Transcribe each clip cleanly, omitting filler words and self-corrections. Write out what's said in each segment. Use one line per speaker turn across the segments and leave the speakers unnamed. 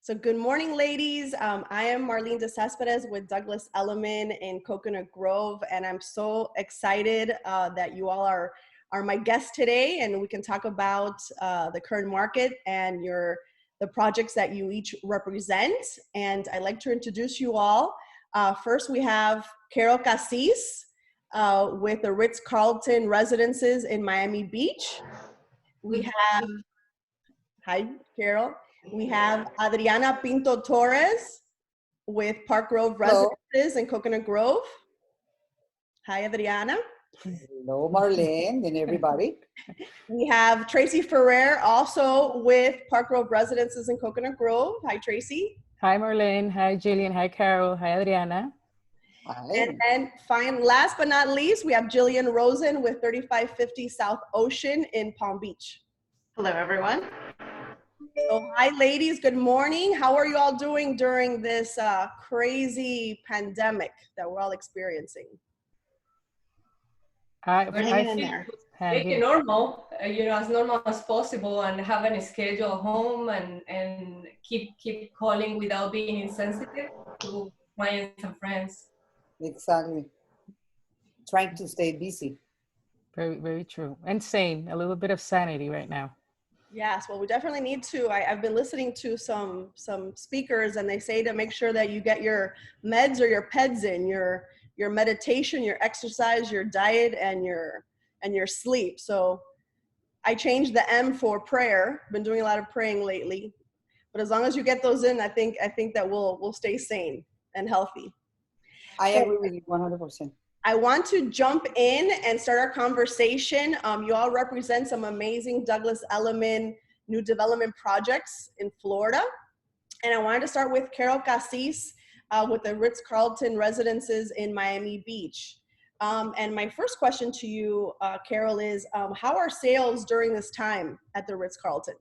So good morning, ladies. I am Marlene de Cespedes with Douglas Elliman in Coconut Grove, and I'm so excited that you all are my guests today, and we can talk about the current market and the projects that you each represent. And I'd like to introduce you all. First, we have Carol Cassis with the Ritz-Carlton Residences in Miami Beach. We have, hi, Carol. We have Adriana Pinto Torres with Park Grove Residences in Coconut Grove. Hi, Adriana.
Hello, Marlene and everybody.
We have Tracy Ferrer also with Park Grove Residences in Coconut Grove. Hi, Tracy.
Hi, Marlene. Hi, Jillian. Hi, Carol. Hi, Adriana.
Hi.
And last but not least, we have Jillian Rosen with 3550 South Ocean in Palm Beach.
Hello, everyone.
So hi, ladies. Good morning. How are you all doing during this crazy pandemic that we're all experiencing?
We're
hanging in there.
Make it normal, as normal as possible, and having a schedule at home and keep calling without being insensitive to clients and friends.
Exactly. Trying to stay busy.
Very, very true. And sane. A little bit of sanity right now.
Yes, well, we definitely need to. I've been listening to some speakers, and they say to make sure that you get your meds or your PEDs in, your meditation, your exercise, your diet, and your sleep. So I changed the M for prayer. Been doing a lot of praying lately, but as long as you get those in, I think that we'll stay sane and healthy.
I agree with you 100%.
I want to jump in and start our conversation. You all represent some amazing Douglas Elliman new development projects in Florida. And I wanted to start with Carol Cassis with the Ritz-Carlton Residences in Miami Beach. And my first question to you, Carol, is how are sales during this time at the Ritz-Carlton?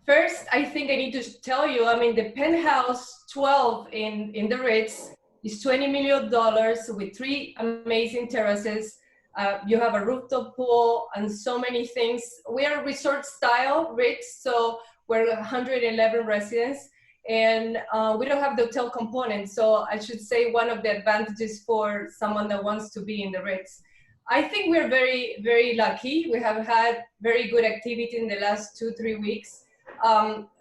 First, I think I need to tell you, the penthouse 12 in the Ritz is $20 million with 3 amazing terraces. You have a rooftop pool and so many things. We are resort style Ritz, so we're 111 residents, and we don't have the hotel component. So I should say one of the advantages for someone that wants to be in the Ritz. I think we're very, very lucky. We have had very good activity in the last 2-3 weeks.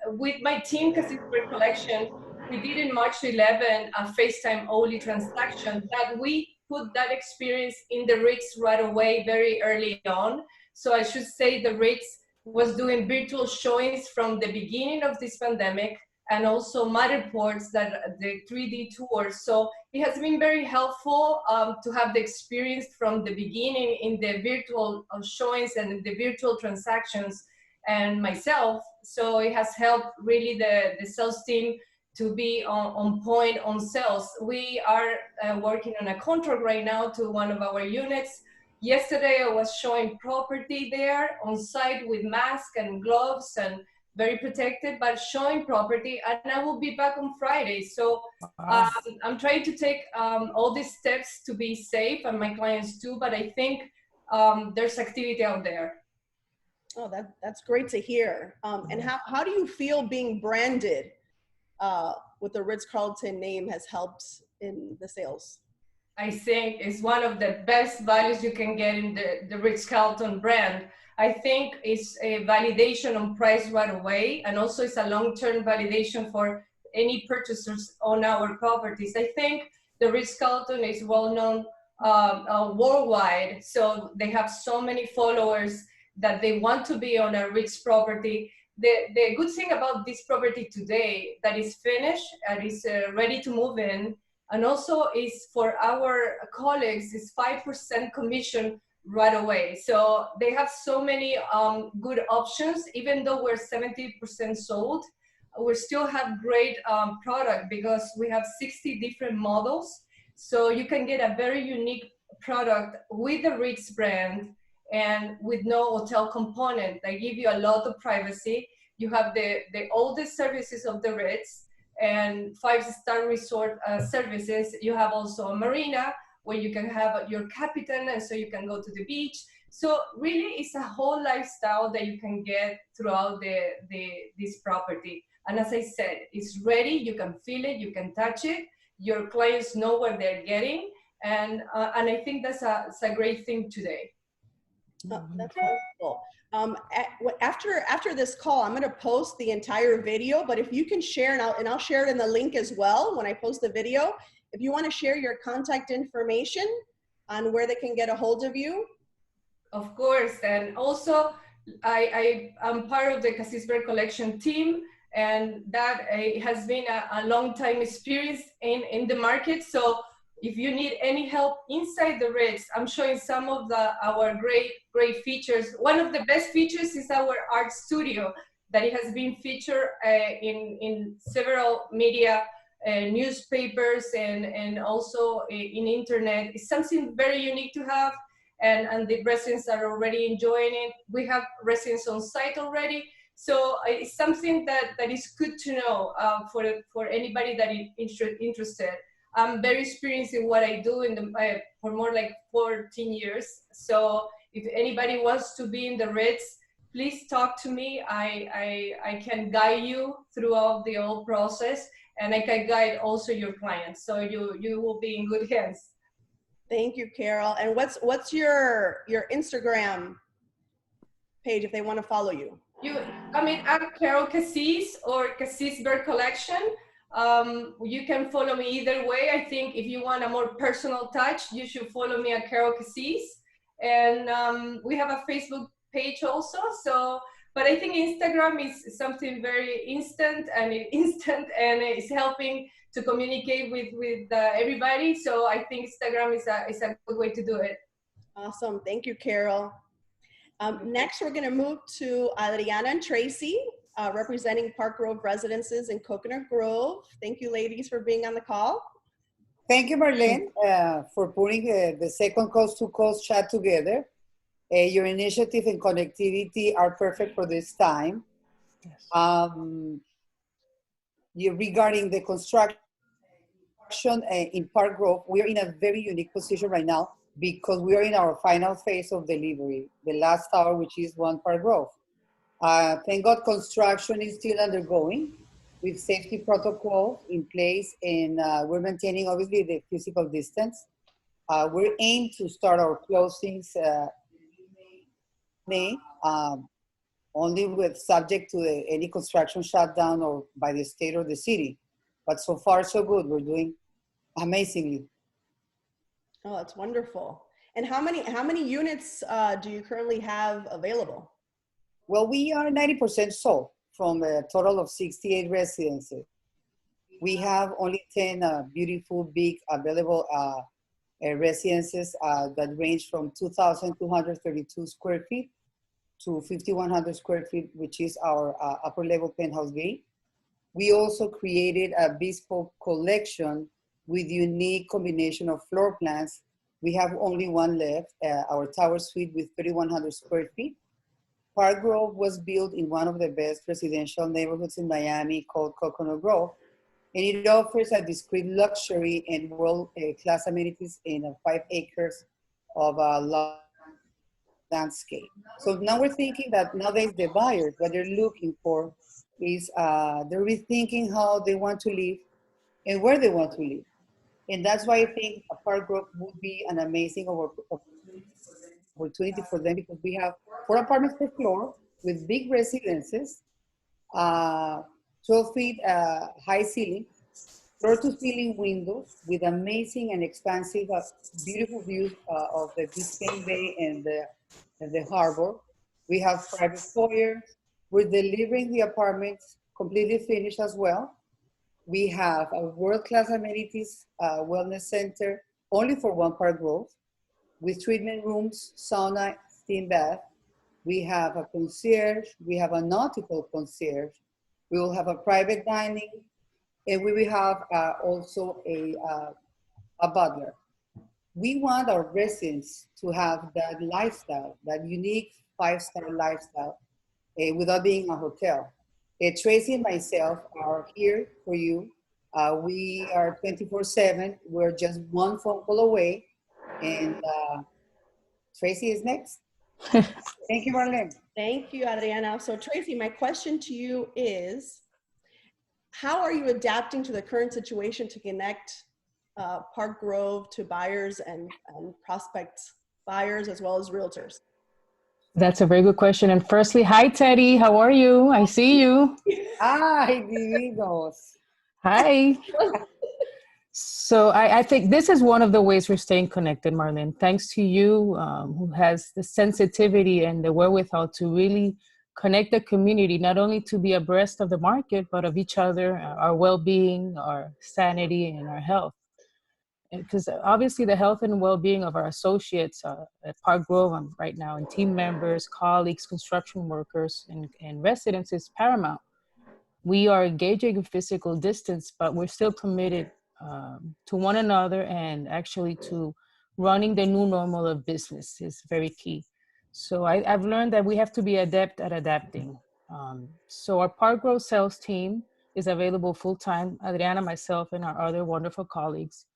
With my team, Cassis Collection, we did in March 11 a FaceTime only transaction that we put that experience in the Ritz right away, very early on. So I should say the Ritz was doing virtual showings from the beginning of this pandemic, and also Matterports, that the 3D tours. So it has been very helpful to have the experience from the beginning in the virtual showings and the virtual transactions and myself. So it has helped really the sales team to be on point on sales. We are working on a contract right now to one of our units. Yesterday I was showing property there on site with mask and gloves and very protected, but showing property, and I will be back on Friday. So I'm trying to take all these steps to be safe, and my clients too, but I think there's activity out there.
Oh, that's great to hear. And how do you feel being branded with the Ritz-Carlton name has helped in the sales?
I think it's one of the best values you can get in the Ritz-Carlton brand. I think it's a validation on price right away, and also it's a long-term validation for any purchasers on our properties. I think the Ritz-Carlton is well-known worldwide, so they have so many followers that they want to be on a Ritz property. The good thing about this property today, that is finished and is ready to move in, and also is for our colleagues, is 5% commission right away. So they have so many good options. Even though we're 70% sold, we still have great product because we have 60 different models. So you can get a very unique product with the Ritz brand and with no hotel component. They give you a lot of privacy. You have the oldest services of the Ritz and 5-star resort services. You have also a marina where you can have your captain, and so you can go to the beach. So really, it's a whole lifestyle that you can get throughout this property. And as I said, it's ready. You can feel it. You can touch it. Your clients know what they're getting, and I think it's a great thing today.
Oh, that's wonderful. After this call, I'm going to post the entire video, but if you can share, and I'll share it in the link as well when I post the video. If you want to share your contact information on where they can get a hold of you.
Of course, and also I'm part of the Cassis Burke collection team, and that has been a long time experience in the market. So if you need any help inside the Ritz, I'm showing some of our great features. One of the best features is our art studio that it has been featured in several media, newspapers, and also in internet. It's something very unique to have, and the residents are already enjoying it. We have residents on site already. So it's something that is good to know for anybody that is interested. I'm very experienced in what I do for more like 14 years. So if anybody wants to be in the Ritz, please talk to me. I can guide you throughout the whole process, and I can guide also your clients. So you will be in good hands.
Thank you, Carol. And what's your Instagram page if they want to follow you?
I'm Carol Cassis or Cassis Burke Collection. You can follow me either way. I think if you want a more personal touch, you should follow me at Carol Cassis. And we have a Facebook page also. So, but I think Instagram is something very instant, and it's helping to communicate with everybody. So I think Instagram is a good way to do it.
Awesome. Thank you, Carol. Next, we're going to move to Adriana and Tracy, representing Park Grove Residences in Coconut Grove. Thank you, ladies, for being on the call.
Thank you, Marlene, for putting the second Coast to Coast chat together. Your initiative and connectivity are perfect for this time.
Yes.
Regarding the construction in Park Grove, we are in a very unique position right now because we are in our final phase of delivery, the last tower, which is One Park Grove. Thank God construction is still undergoing with safety protocols in place, and we're maintaining obviously the physical distance. We're aimed to start our closings May, only with subject to any construction shutdown or by the state or the city. But so far so good, we're doing amazingly.
Oh, that's wonderful. And how many units do you currently have available?
Well, we are 90% sold from a total of 68 residences. We have only 10 beautiful, big, available residences that range from 2,232 square feet to 5,100 square feet, which is our upper level penthouse B. We also created a bespoke collection with unique combination of floor plans. We have only one left, our tower suite with 3,100 square feet. Park Grove was built in one of the best residential neighborhoods in Miami called Coconut Grove, and it offers a discreet luxury and world-class amenities in 5 acres of landscape. So now we're thinking that nowadays the buyers, what they're looking for is they're rethinking how they want to live and where they want to live. And that's why I think a Park Grove would be an amazing opportunity for them, because we have 4 apartments per floor with big residences, 12 feet high ceiling, floor to ceiling windows with amazing and expansive, beautiful views of the Biscayne Bay and the harbor. We have private foyers. We're delivering the apartments completely finished as well. We have a world-class amenities wellness center only for One Park Grove with treatment rooms, sauna, steam bath. We have a concierge. We have a nautical concierge. We will have a private dining, and we will have also a butler. We want our residents to have that lifestyle, that unique 5-star lifestyle, without being a hotel. Tracy and myself are here for you. We are 24/7. We're just one phone call away. And Tracy is next. Thank you, Marlene.
Thank you, Adriana. So Tracy, my question to you is, how are you adapting to the current situation to connect Park Grove to buyers and prospect buyers as well as realtors?
That's a very good question. And firstly, hi, Teddy. How are you? I see you.
Ay, divinos.
Hi. So I think this is one of the ways we're staying connected, Marlene. Thanks to you, who has the sensitivity and the wherewithal to really connect the community, not only to be abreast of the market, but of each other, our well-being, our sanity, and our health. Because obviously the health and well-being of our associates at Park Grove right now, and team members, colleagues, construction workers, and residents is paramount. We are engaging in physical distance, but we're still committed to one another, and actually to running the new normal of business is very key. So I've learned that we have to be adept at adapting. So our Park Grove sales team is available full-time, Adriana, myself, and our other wonderful colleagues,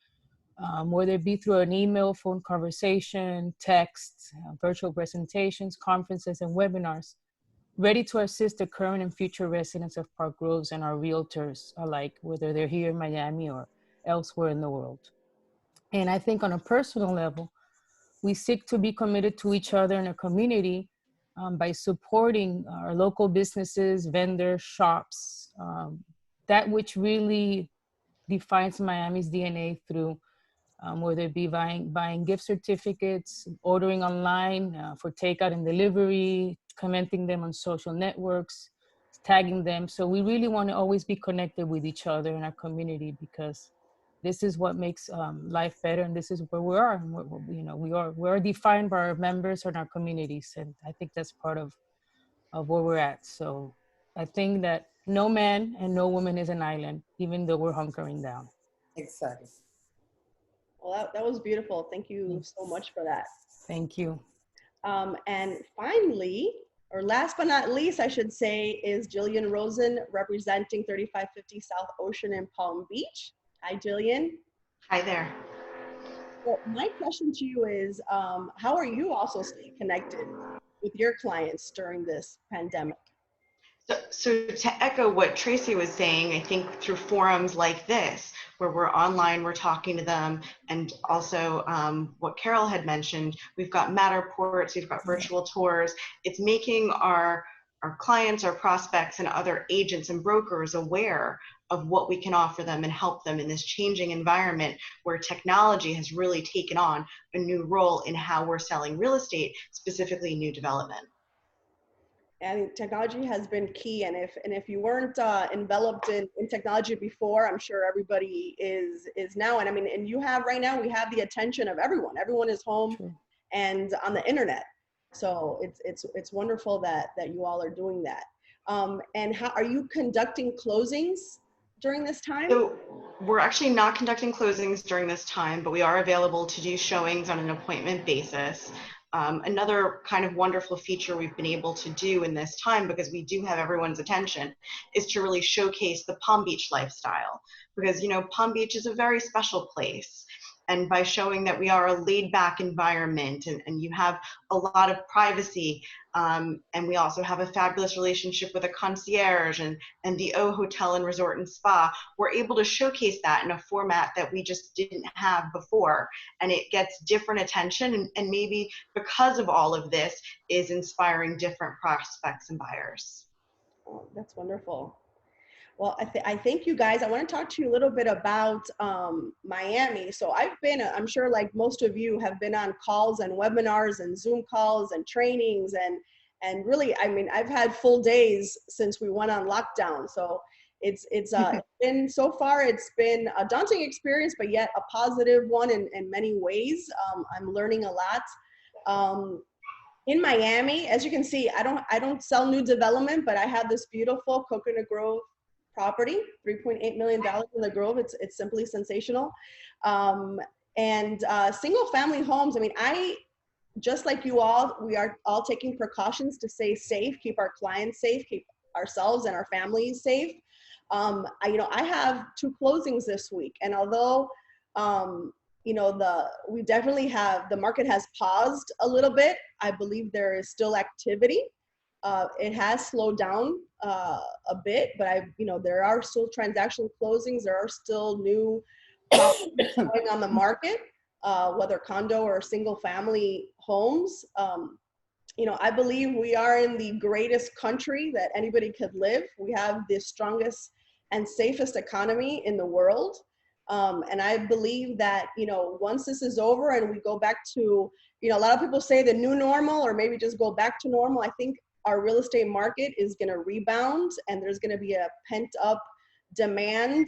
whether it be through an email, phone conversation, text, virtual presentations, conferences, and webinars, ready to assist the current and future residents of Park Groves and our realtors alike, whether they're here in Miami or elsewhere in the world. And I think on a personal level, we seek to be committed to each other in a community by supporting our local businesses, vendors, shops, that which really defines Miami's DNA through whether it be buying gift certificates, ordering online for takeout and delivery, commenting them on social networks, tagging them. So we really want to always be connected with each other in our community, because this is what makes life better, and this is where we are. And we're defined by our members and our communities, and I think that's part of where we're at. So I think that no man and no woman is an island, even though we're hunkering down.
Exactly.
Well, that was beautiful. Thank you so much for that.
Thank you.
And finally, or last but not least, I should say, is Jillian Rosen, representing 3550 South Ocean in Palm Beach. Hi, Jillian.
Hi there.
Well, my question to you is, how are you also staying connected with your clients during this pandemic?
So to echo what Tracy was saying, I think through forums like this, where we're online, we're talking to them, and also what Carol had mentioned, we've got Matterports, we've got virtual tours. It's making our clients, our prospects, and other agents and brokers aware of what we can offer them and help them in this changing environment where technology has really taken on a new role in how we're selling real estate, specifically new development.
And technology has been key. And if you weren't enveloped in technology before, I'm sure everybody is now. And I mean, and you have right now, we have the attention of everyone. Everyone is home and on the internet. So it's wonderful that you all are doing that. And how are you conducting closings during this time?
So we're actually not conducting closings during this time, but we are available to do showings on an appointment basis. Another kind of wonderful feature we've been able to do in this time, because we do have everyone's attention, is to really showcase the Palm Beach lifestyle. Because, you know, Palm Beach is a very special place. And by showing that we are a laid back environment, and you have a lot of privacy, and we also have a fabulous relationship with a concierge and the O Hotel and Resort and Spa, we're able to showcase that in a format that we just didn't have before. And it gets different attention, and maybe because of all of this is inspiring different prospects and buyers.
Oh, that's wonderful. Well, I thank you guys. I want to talk to you a little bit about Miami. So I've been, I'm sure like most of you have been on calls and webinars and Zoom calls and trainings, and really, I mean, I've had full days since we went on lockdown. So it's been, so far, it's been a daunting experience, but yet a positive one in many ways. I'm learning a lot. In Miami, as you can see, I don't sell new development, but I have this beautiful Coconut Grove property, $3.8 million in the Grove. It's simply sensational. And single family homes, I mean, just like you all, we are all taking precautions to stay safe, keep our clients safe, keep ourselves and our families safe. I have 2 closings this week. And although we definitely the market has paused a little bit. I believe there is still activity. It has slowed down a bit, but there are still transaction closings. There are still new properties going on the market, whether condo or single family homes. I believe we are in the greatest country that anybody could live. We have the strongest and safest economy in the world. And I believe that, once this is over and we go back to, a lot of people say the new normal, or maybe just go back to normal. I think our real estate market is going to rebound, and there's going to be a pent up demand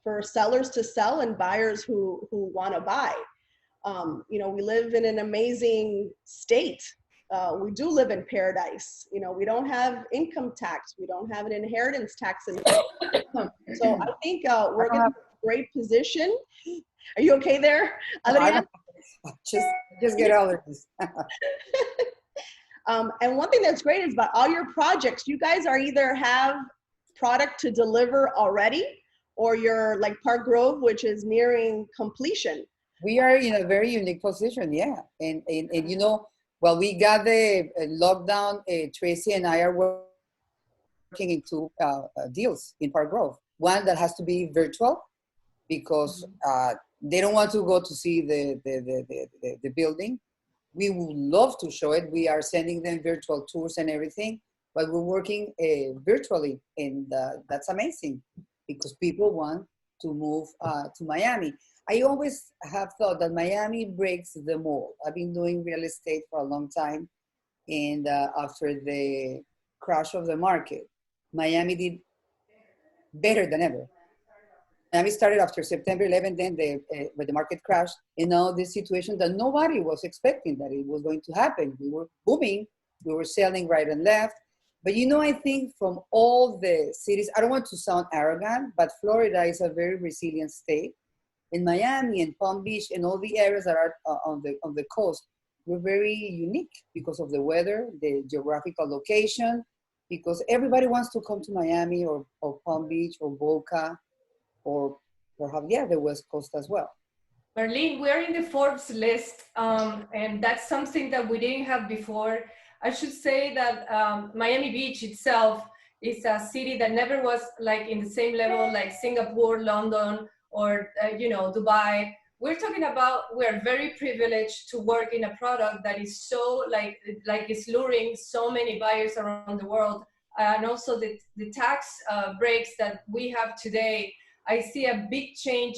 for sellers to sell and buyers who want to buy. We live in an amazing state. We do live in paradise. We don't have income tax. We don't have an inheritance tax. So I think we're in a great position. Are you okay there, Adriana?
Just get all of this.
And one thing that's great is about all your projects, you guys are either have product to deliver already, or you're like Park Grove, which is nearing completion.
We are in a very unique position, yeah. And while we got the lockdown, Tracy and I are working in two deals in Park Grove. One that has to be virtual because they don't want to go to see the building. We would love to show it. We are sending them virtual tours and everything, but we're working virtually, and that's amazing because people want to move to Miami. I always have thought that Miami breaks the mold. I've been doing real estate for a long time, and after the crash of the market, Miami did better than ever. Miami started after September 11th, then when the market crashed, and now this situation that nobody was expecting that it was going to happen. We were booming, we were selling right and left. But I think from all the cities, I don't want to sound arrogant, but Florida is a very resilient state. In Miami and Palm Beach and all the areas that are on the coast, we're very unique because of the weather, the geographical location, because everybody wants to come to Miami or Palm Beach or Boca or perhaps, the West Coast as well.
Marlene, we're in the Forbes list, and that's something that we didn't have before. I should say that Miami Beach itself is a city that never was like in the same level like Singapore, London, or Dubai. We're talking about, we're very privileged to work in a product that is so like it's luring so many buyers around the world. And also the tax breaks that we have today. I see a big change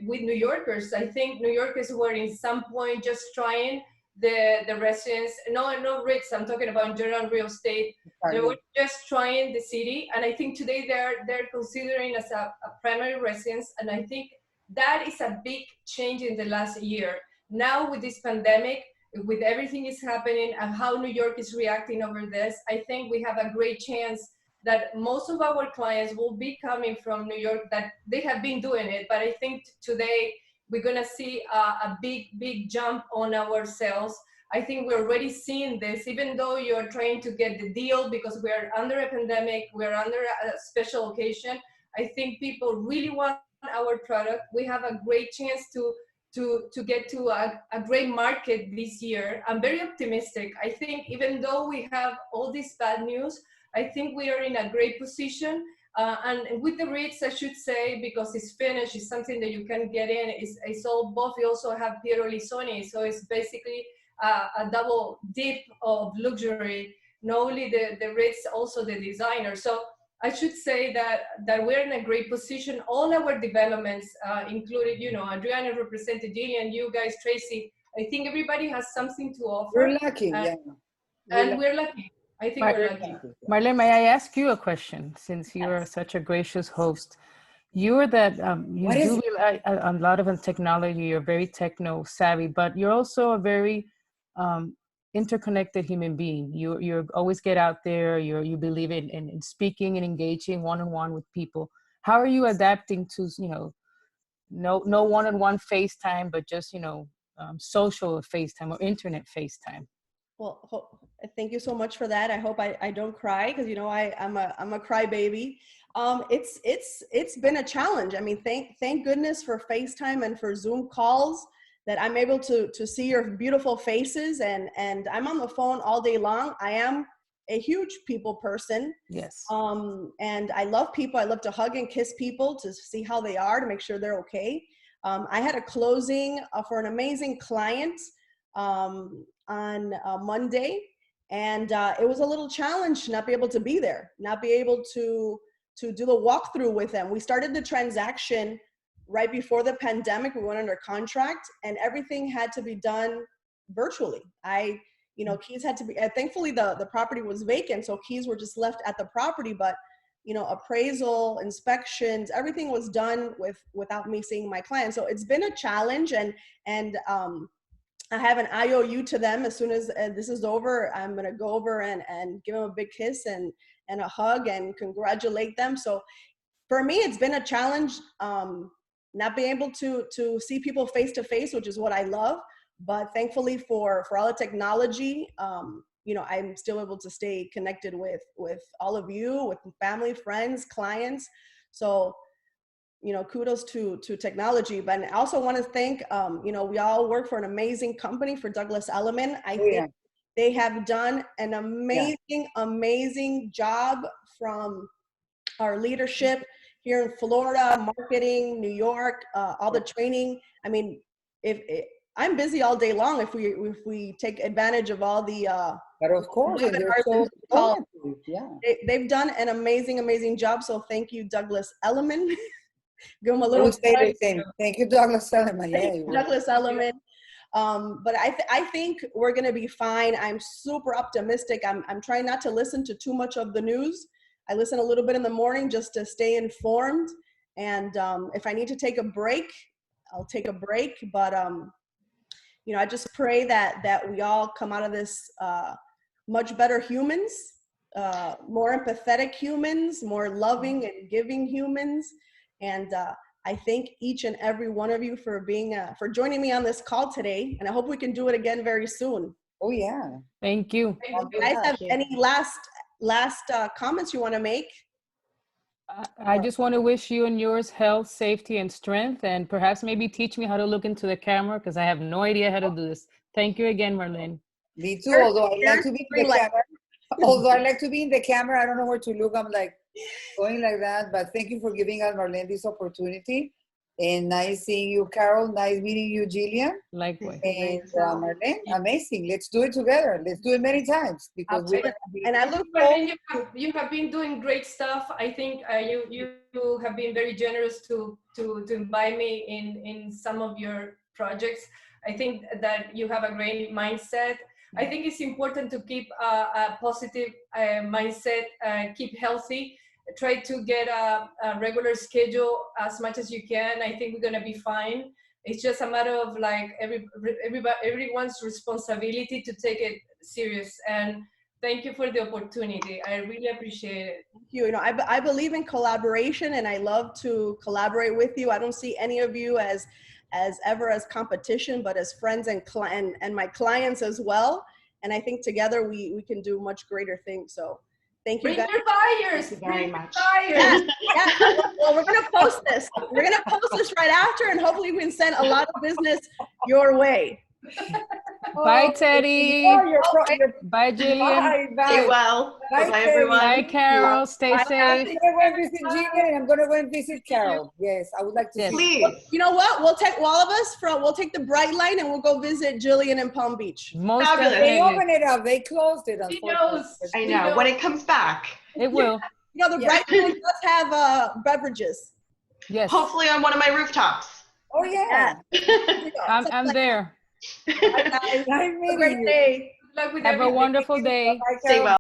with New Yorkers. I think New Yorkers were in some point just trying the residents, no REITs, I'm talking about in general real estate. They were just trying the city, and I think today they're considering as a primary residence, and I think that is a big change in the last year. Now with this pandemic, with everything is happening and how New York is reacting over this, I think we have a great chance that most of our clients will be coming from New York, that they have been doing it, but I think today we're gonna see a big jump on our sales. I think we're already seeing this, even though you're trying to get the deal because we're under a pandemic, we're under a special occasion. I think people really want our product. We have a great chance to get to a great market this year. I'm very optimistic. I think even though we have all this bad news, I think we are in a great position. And with the REITs, I should say, because it's finished, it's something that you can get in. It's all both. We also have Piero Lissoni, so it's basically a double dip of luxury. Not only the REITs, also the designer. So I should say that we're in a great position. All our developments, included, Adriana represented Gillian, you guys, Tracy. I think everybody has something to offer.
We're lucky,
We're lucky. I think we're lucky.
Marlene, may I ask you a question, since you are such a gracious host? You're that, you do rely a lot of technology, you're very techno savvy, but you're also a very interconnected human being. You always get out there, you believe in speaking and engaging one-on-one with people. How are you adapting to, no one-on-one FaceTime, but just, social FaceTime or internet FaceTime?
Well, Thank you so much for that. I hope I don't cry because, you know, I'm a crybaby. It's been a challenge. I mean, thank goodness for FaceTime and for Zoom calls that I'm able to see your beautiful faces, and I'm on the phone all day long. I am a huge people person.
Yes.
And I love people. I love to hug and kiss people to see how they are, to make sure they're okay. I had a closing for an amazing client on Monday, and it was a little challenge to not be able to be there, not be able to do the walkthrough with them. We started the transaction right before the pandemic. We went under contract, and everything had to be done virtually. You know, keys had to be, thankfully the property was vacant, so keys were just left at the property, but, you know, appraisal, inspections, everything was done without me seeing my client. So it's been a challenge, and I have an IOU to them. As soon as this is over, I'm gonna go over and give them a big kiss and a hug and congratulate them. So for me, it's been a challenge, not being able to see people face to face, which is what I love. But thankfully for all the technology, you know, I'm still able to stay connected with all of you, with family, friends, clients. So, you know, kudos to technology. But I also want to thank, you know, we all work for an amazing company, for Douglas Elliman. I think they have done an amazing job, from our leadership here in Florida, marketing, New York, all the training. I mean, I'm busy all day long if we take advantage of all the
but of course, and they're so informative. Yeah.
They've done an amazing job. So thank you, Douglas Elliman. Give them a little.
Thank you, Douglas Elliman.
Yeah, Douglas Elliman. But I think we're gonna be fine. I'm super optimistic. I'm trying not to listen to too much of the news. I listen a little bit in the morning just to stay informed. And if I need to take a break, I'll take a break. But you know, I just pray that we all come out of this much better humans, more empathetic humans, more loving and giving humans. And I thank each and every one of you for for joining me on this call today. And I hope we can do it again very soon.
Oh yeah.
Thank you.
Do you guys have any last comments you want to make?
I just want to wish you and yours health, safety, and strength, and perhaps maybe teach me how to look into the camera, because I have no idea how to do this. Thank you again, Marlene.
Me too, although I like to be in the camera. Although I like to be in the camera, I don't know where to look. I'm like going like that, but thank you for giving us, Marlene, this opportunity. And nice seeing you, Carol. Nice meeting you, Jillian.
Likewise.
And Marlene, amazing. Let's do it together. Let's do it many times, because
and I look
forward. You have been doing great stuff. I think you have been very generous to invite me in some of your projects. I think that you have a great mindset. I think it's important to keep a positive mindset, keep healthy. Try to get a regular schedule as much as you can. I think we're gonna be fine. It's just a matter of like everyone's responsibility to take it serious. And thank you for the opportunity. I really appreciate it.
Thank you. You know, I believe in collaboration, and I love to collaborate with you. I don't see any of you as ever as competition, but as friends and my clients as well. And I think together we can do much greater things. So. Thank you.
Bring your buyers.
Thank you very much.
Yeah. Well, we're gonna post this. We're gonna post this right after, and hopefully we can send a lot of business your way.
Bye, Teddy. Bye, Jillian.
Bye.
Stay well. Bye, everyone.
Bye, Carol. Stay safe.
I'm going to go and visit Jillian, and I'm going to go and visit Carol. Yes, I would like to see.
Please.
You know what? We'll take all of us we'll take the Bright Line, and we'll go visit Jillian in Palm Beach.
Most
They opened it up. They closed it.
I know. When it comes back.
It will.
You know, the Bright Line does have beverages.
Yes.
Hopefully on one of my rooftops.
Oh, yeah.
I'm there.
Have a great day.
Have a wonderful day.
Stay well.